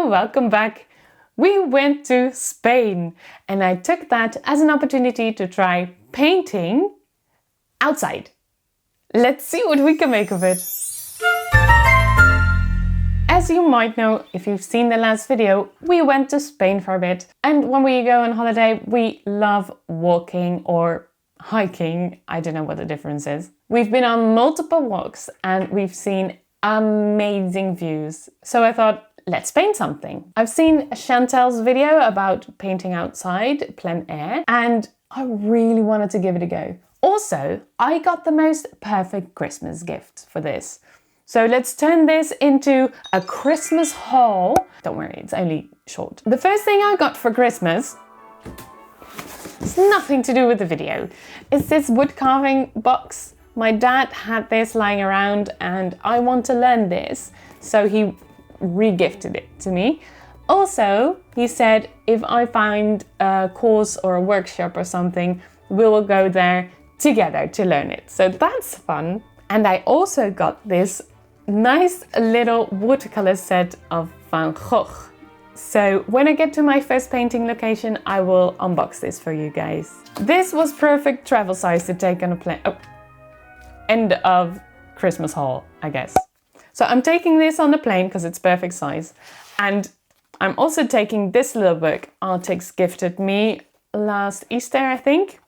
Hello, welcome back. We went to Spain and I took that as an opportunity to try painting outside. Let's see what we can make of it. As you might know, if you've seen the last video, we went to Spain for a bit. And when we go on holiday, we love walking or hiking. I don't know what the difference is. We've been on multiple walks and we've seen amazing views. So I thought, let's paint something. I've seen Chantel's video about painting outside, plein air, and I really wanted to give it a go. Also, I got the most perfect Christmas gift for this. So let's turn this into a Christmas haul. Don't worry, it's only short. The first thing I got for Christmas, it's nothing to do with the video, is this wood carving box. My dad had this lying around and I want to learn this, so he re-gifted it to me. Also, he said if I find a course or a workshop or something, we will go there together to learn it. So that's fun. And I also got this nice little watercolor set of Van Gogh. So when I get to my first painting location, I will unbox this for you guys. This was perfect travel size to take on a plane. Oh, end of Christmas haul, I guess. So I'm taking this on the plane because it's perfect size. And I'm also taking this little book Artix gifted me last Easter, I think.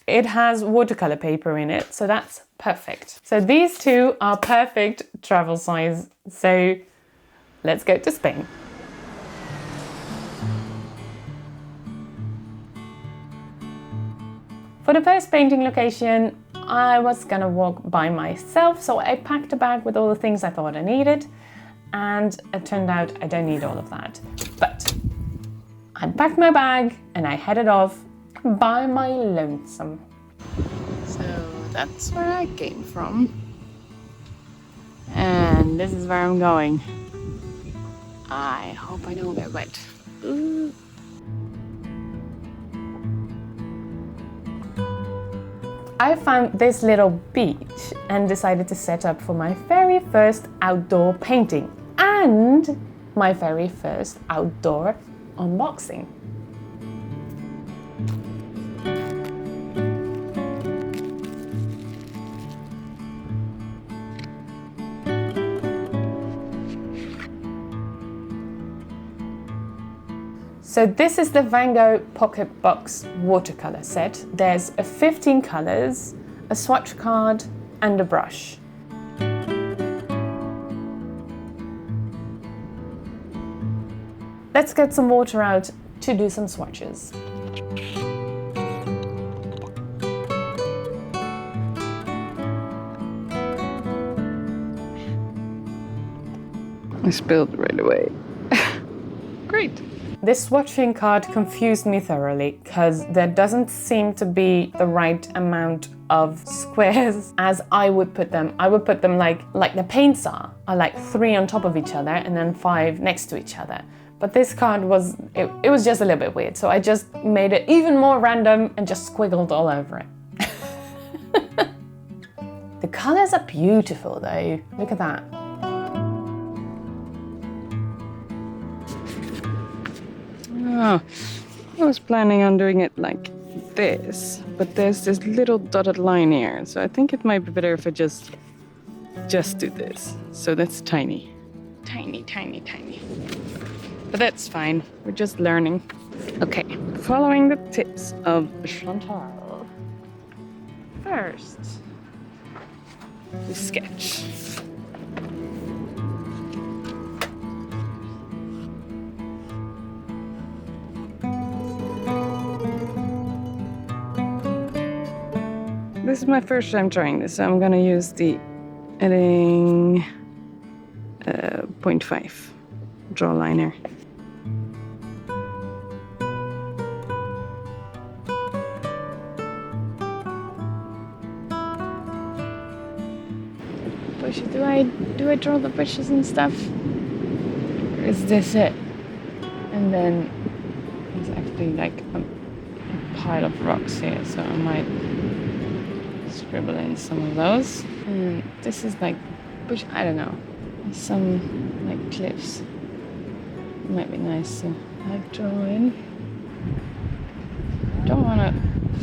It has watercolor paper in it, so that's perfect. So these two are perfect travel size. So let's go to Spain. For the first painting location, I was gonna walk by myself, so I packed a bag with all the things I thought I needed, and it turned out I don't need all of that. But I packed my bag and I headed off by my lonesome. So that's where I came from. And this is where I'm going. I hope I don't get wet. Ooh. I found this little beach and decided to set up for my very first outdoor painting and my very first outdoor unboxing. So this is the Van Gogh Pocket Box watercolor set. There's 15 colors, a swatch card and a brush. Let's get some water out to do some swatches. I spilled right away. Great. This swatching card confused me thoroughly because there doesn't seem to be the right amount of squares as I would put them. I would put them like the paints are like 3 on top of each other and then 5 next to each other. But this card was, it was just a little bit weird. So I just made it even more random and just squiggled all over it. The colors are beautiful though. Look at that. Oh, I was planning on doing it like this, but there's this little dotted line here, so I think it might be better if I just do this. So that's tiny. Tiny, tiny, tiny. But that's fine, we're just learning. Okay, following the tips of Chantal. First, we sketch. This is my first time trying this, so I'm gonna use the Laing 0.5 draw liner. Bush, do I draw the bushes and stuff? Or is this it? And then there's actually like a pile of rocks here, so I might scribble in some of those. And this is like bush, I don't know, some like cliffs. might be nice to like draw in. Don't want to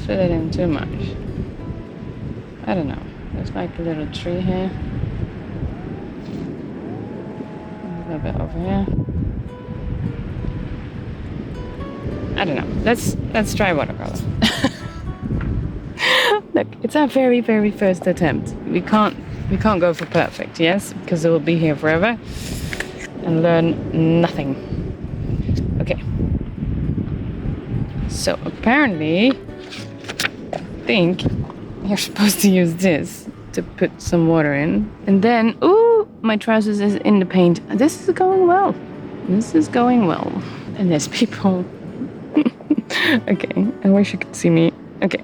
fill it in too much. I don't know. There's like a little tree here. A little bit over here. I don't know. Let's try watercolor. Look, it's our very, very first attempt. We can't go for perfect, yes, because it will be here forever and learn nothing. Okay. So apparently, I think you're supposed to use this to put some water in, and then ooh, my trousers is in the paint. This is going well. This is going well. And there's people. Okay, I wish you could see me. Okay,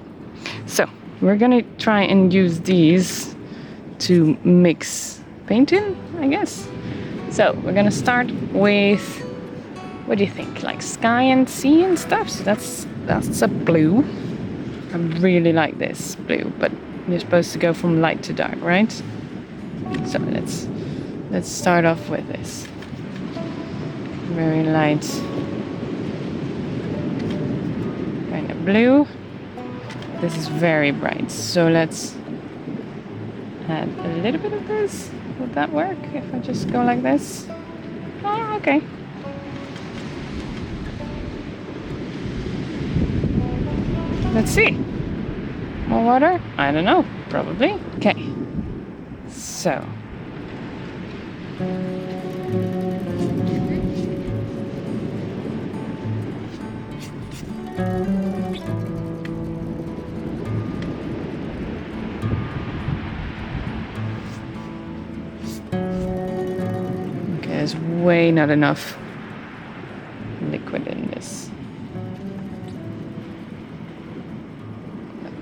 so we're gonna try and use these to mix paint in, I guess. So we're gonna start with, what do you think? Like sky and sea and stuff. So that's a blue. I really like this blue, but you're supposed to go from light to dark, right? So let's start off with this. Very light kind of blue. This is very bright, so let's add a little bit of this. Would that work if I just go like this? Oh, okay. Let's see. More water? I don't know. Probably. Okay. So. Okay, there's way not enough liquid in this.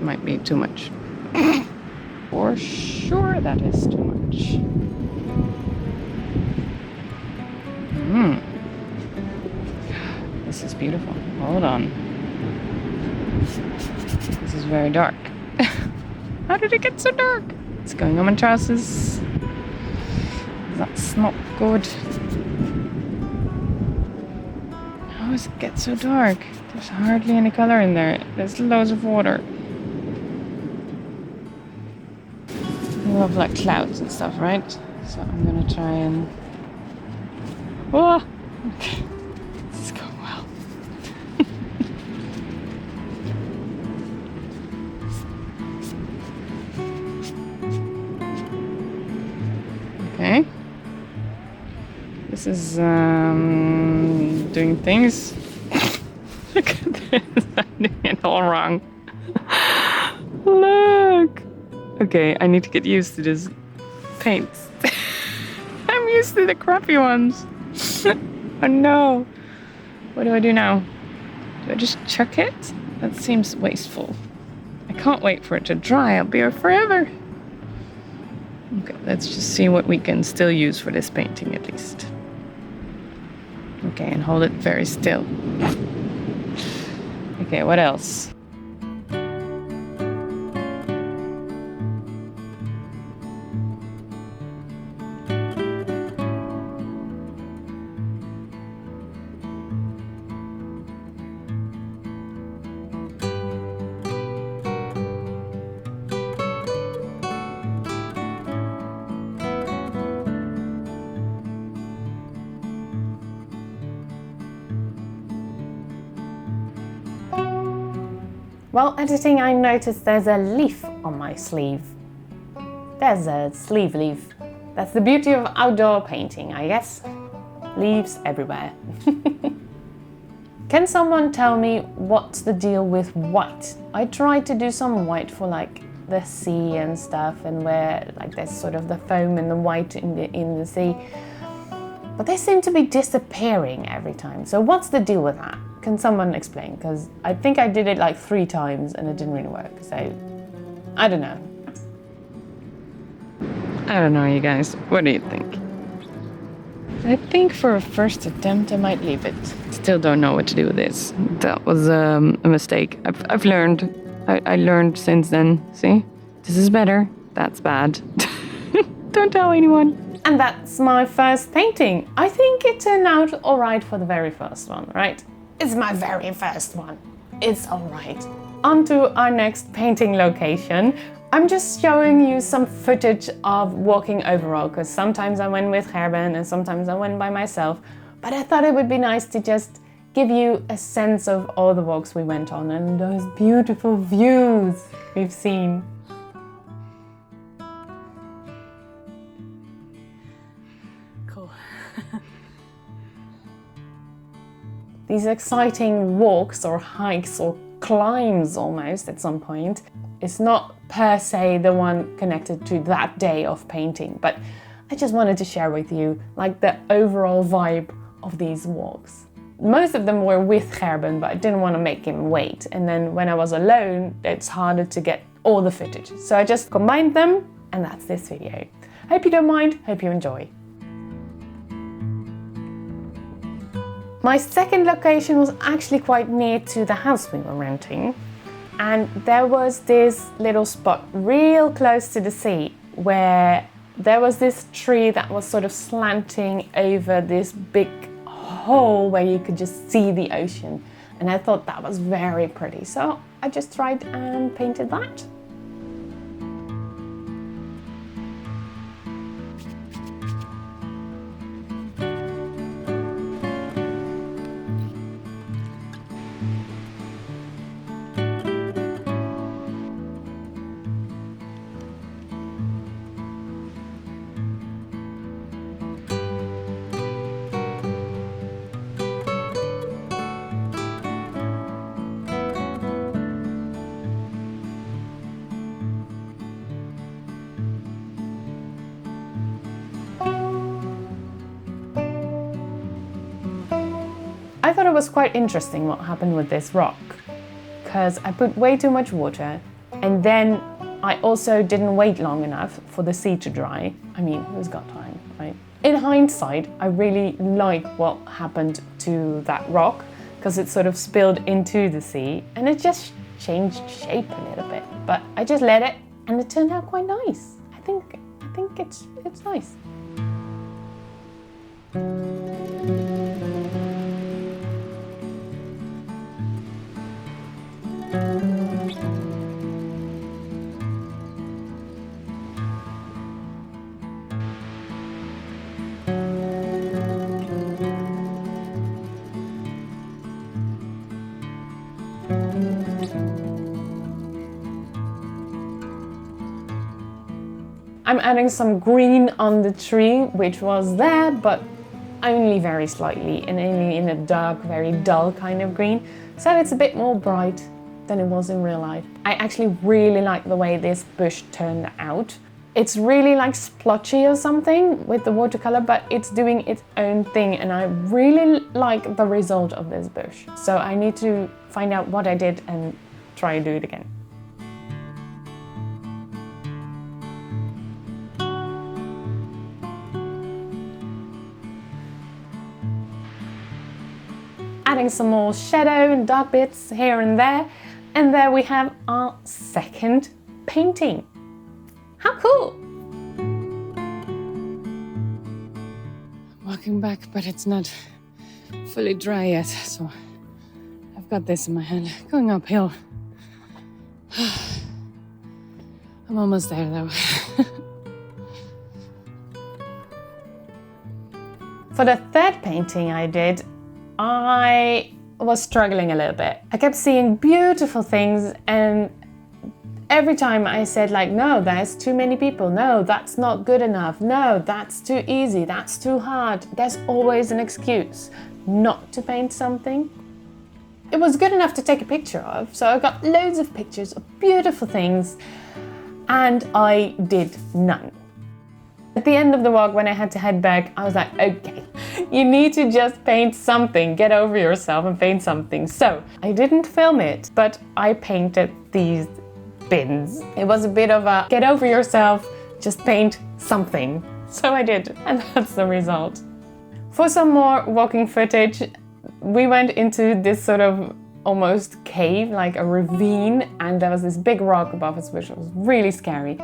Might be too much. For sure that is too much. This is beautiful. Hold on. This is very dark. How did it get so dark? It's going on my trousers. That's not good. How does it get so dark? There's hardly any color in there. There's loads of water. I love like clouds and stuff, right? So I'm gonna try and... Oh! Okay. This is going well. Okay. This is doing things. Look at this. I'm doing it all wrong. Look! Okay, I need to get used to this paint. I'm used to the crappy ones. Oh no. What do I do now? Do I just chuck it? That seems wasteful. I can't wait for it to dry. I'll be here forever. Okay, let's just see what we can still use for this painting at least. Okay, and hold it very still. Okay, what else? While editing, I noticed there's a leaf on my sleeve. There's a sleeve leaf. That's the beauty of outdoor painting, I guess. Leaves everywhere. Can someone tell me what's the deal with white? I tried to do some white for like the sea and stuff, and where like there's sort of the foam and the white in the sea. But they seem to be disappearing every time. So what's the deal with that? Can someone explain? Because I think I did it like 3 times and it didn't really work. So I don't know. I don't know, you guys. What do you think? I think for a first attempt I might leave it. Still don't know what to do with this. That was a mistake. I've learned. I learned since then. See? This is better. That's bad. Don't tell anyone. And that's my first painting. I think it turned out alright for the very first one, right? It's my very first one. It's alright. On to our next painting location. I'm just showing you some footage of walking overall, because sometimes I went with Gerben and sometimes I went by myself. But I thought it would be nice to just give you a sense of all the walks we went on and those beautiful views we've seen. Cool. These exciting walks or hikes or climbs almost at some point. It's not per se the one connected to that day of painting, but I just wanted to share with you like the overall vibe of these walks. Most of them were with Gerben, but I didn't want to make him wait. And then when I was alone, it's harder to get all the footage. So I just combined them, and that's this video. Hope you don't mind, hope you enjoy. My second location was actually quite near to the house we were renting. And there was this little spot real close to the sea where there was this tree that was sort of slanting over this big hole where you could just see the ocean. And I thought that was very pretty. So I just tried and painted that. I thought it was quite interesting what happened with this rock, because I put way too much water and then I also didn't wait long enough for the sea to dry. I mean, who's got time, right? In hindsight, I really like what happened to that rock because it sort of spilled into the sea and it just changed shape a little bit. But I just let it and it turned out quite nice. I think it's nice. I'm adding some green on the tree, which was there, but only very slightly and only in a dark, very dull kind of green. So it's a bit more bright than it was in real life. I actually really like the way this bush turned out. It's really like splotchy or something with the watercolor, but it's doing its own thing and I really like the result of this bush. So I need to find out what I did and try and do it again. Adding some more shadow and dark bits here and there we have our second painting. How cool! Walking back, but it's not fully dry yet, so I've got this in my hand, going uphill. I'm almost there though. For the third painting I did, I was struggling a little bit. I kept seeing beautiful things and every time I said like, no, there's too many people. No, that's not good enough. No, that's too easy. That's too hard. There's always an excuse not to paint something. It was good enough to take a picture of, so I got loads of pictures of beautiful things and I did none. At the end of the walk, when I had to head back, I was like, okay, you need to just paint something, get over yourself and paint something. So I didn't film it, but I painted these bins. It was a bit of a get over yourself, just paint something. So I did, and that's the result. For some more walking footage, we went into this sort of almost cave, like a ravine, and there was this big rock above us, which was really scary.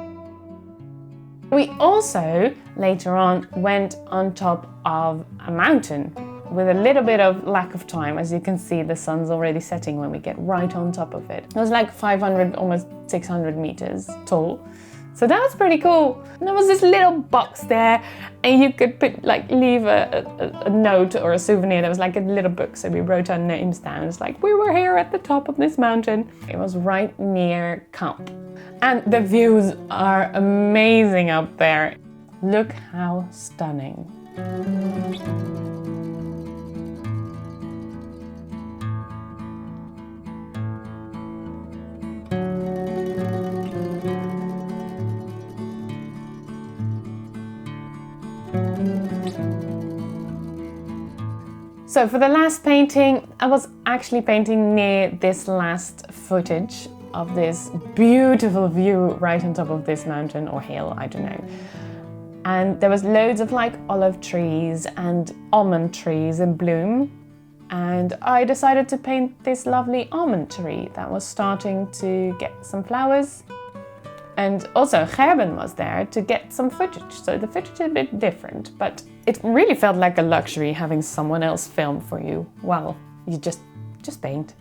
We also, later on, went on top of a mountain with a little bit of lack of time. As you can see, the sun's already setting when we get right on top of it. It was like 500, almost 600 meters tall. So that was pretty cool. And there was this little box there, and you could put, like, leave a note or a souvenir. There was like a little book, so we wrote our names down. It's like, we were here at the top of this mountain. It was right near camp. And the views are amazing up there. Look how stunning. So for the last painting, I was actually painting near this last footage of this beautiful view right on top of this mountain or hill, I don't know. And there was loads of like olive trees and almond trees in bloom. And I decided to paint this lovely almond tree that was starting to get some flowers. And also Gerben was there to get some footage, so the footage is a bit different, but it really felt like a luxury having someone else film for you while you just paint.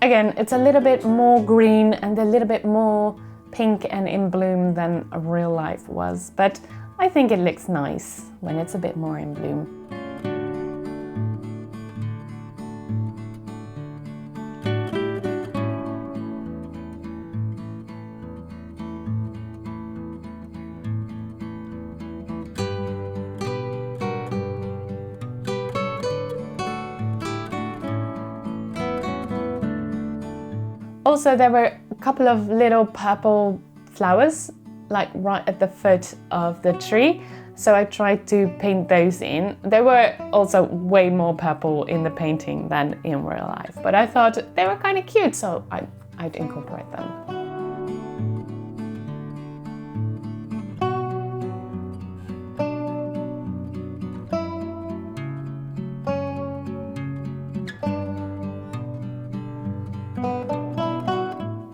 Again, it's a little bit more green and a little bit more pink and in bloom than real life was, but I think it looks nice when it's a bit more in bloom. Also, there were a couple of little purple flowers, like right at the foot of the tree. So I tried to paint those in. They were also way more purple in the painting than in real life, but I thought they were kind of cute, so I'd incorporate them.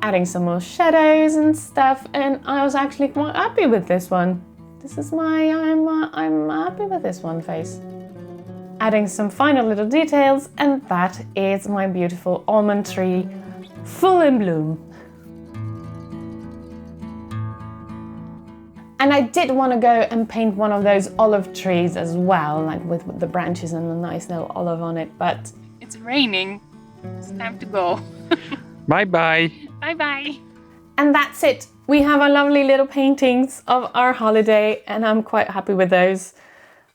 Adding some more shadows and stuff, and I was actually quite happy with this one. This is my I'm happy with this one face. Adding some final little details, and that is my beautiful almond tree, full in bloom. And I did want to go and paint one of those olive trees as well, like with the branches and a nice little olive on it, but it's raining. It's time to go. Bye-bye. Bye-bye. And that's it. We have our lovely little paintings of our holiday, and I'm quite happy with those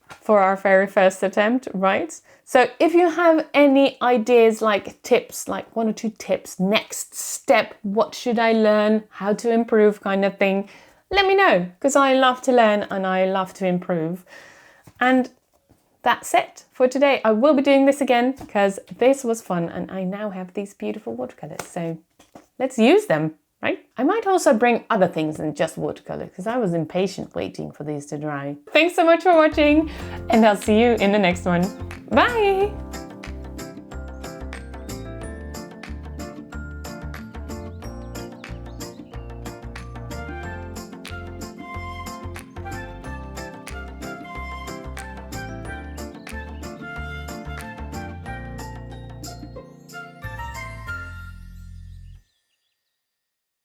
for our very first attempt, right? So if you have any ideas, like tips, like 1 or 2 tips, next step, what should I learn, how to improve kind of thing, let me know, because I love to learn and I love to improve. And that's it for today. I will be doing this again because this was fun, and I now have these beautiful watercolors, so let's use them, right? I might also bring other things than just watercolor because I was impatient waiting for these to dry. Thanks so much for watching, and I'll see you in the next one. Bye!